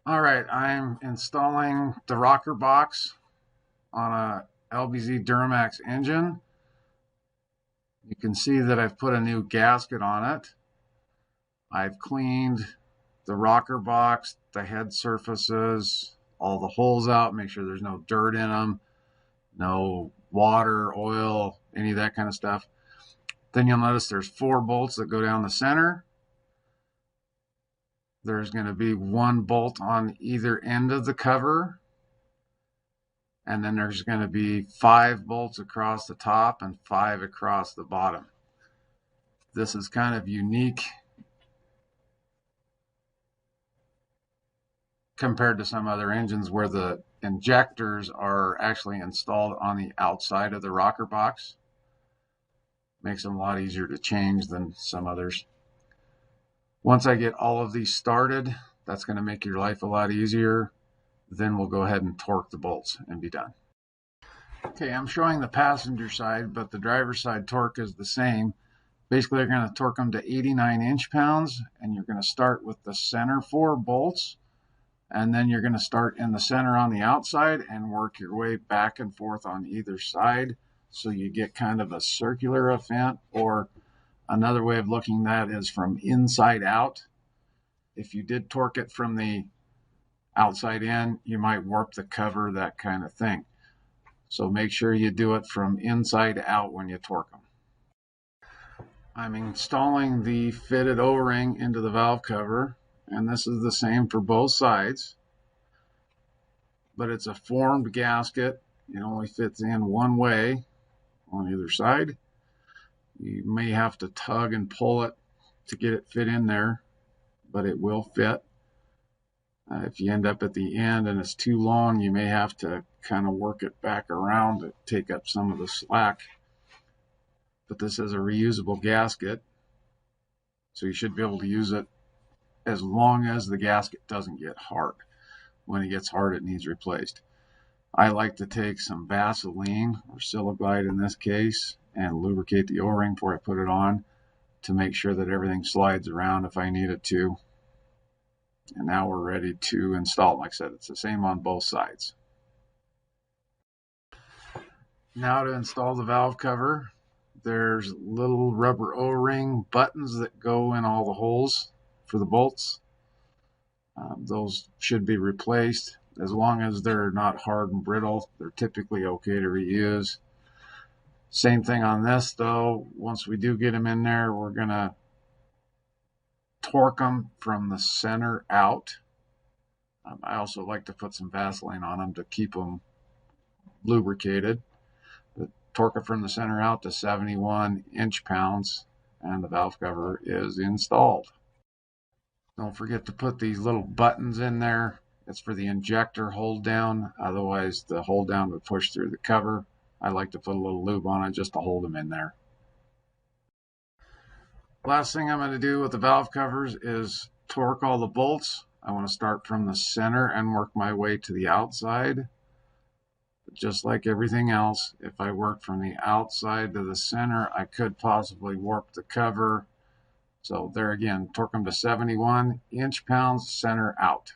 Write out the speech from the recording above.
All right, I'm installing the rocker box on a LBZ Duramax engine. You can see that I've put a new gasket on it. I've cleaned the rocker box, the head surfaces, all the holes out, make sure there's no dirt in them, no water, oil, any of that kind of stuff. Then you'll notice there's 4 bolts that go down the center. There's going to be 1 bolt on either end of the cover. And then there's going to be 5 bolts across the top and 5 across the bottom. This is kind of unique compared to some other engines where the injectors are actually installed on the outside of the rocker box. Makes them a lot easier to change than some others. Once I get all of these started, that's going to make your life a lot easier. Then we'll go ahead and torque the bolts and be done. Okay, I'm showing the passenger side, but the driver's side torque is the same. Basically, you're going to torque them to 89 inch-pounds, and you're going to start with the center 4 bolts, and then you're going to start in the center on the outside and work your way back and forth on either side, so you get kind of a circular event, or another way of looking at that is from inside out. If you did torque it from the outside in, you might warp the cover, that kind of thing. So make sure you do it from inside out when you torque them. I'm installing the fitted O-ring into the valve cover, and this is the same for both sides, but it's a formed gasket. It only fits in one way on either side. You may have to tug and pull it to get it fit in there, but it will fit. If you end up at the end and it's too long, you may have to kind of work it back around to take up some of the slack. But this is a reusable gasket, so you should be able to use it as long as the gasket doesn't get hard. When it gets hard, it needs replaced. I like to take some Vaseline, or Siliglide in this case, and lubricate the O-ring before I put it on to make sure that everything slides around if I need it to. And now we're ready to install it. Like I said, it's the same on both sides. Now to install the valve cover, there's little rubber O-ring buttons that go in all the holes for the bolts. Those should be replaced. As long as they're not hard and brittle, they're typically okay to reuse. Same thing on this though. Once we do get them in there, we're going to torque them from the center out. I also like to put some Vaseline on them to keep them lubricated. Torque it from the center out to 71 inch-pounds, and the valve cover is installed. Don't forget to put these little buttons in there. It's for the injector hold down. Otherwise, the hold down would push through the cover. I like to put a little lube on it just to hold them in there. Last thing I'm going to do with the valve covers is torque all the bolts. I want to start from the center and work my way to the outside. But just like everything else, if I work from the outside to the center, I could possibly warp the cover. So there again, torque them to 71 inch-pounds, center out.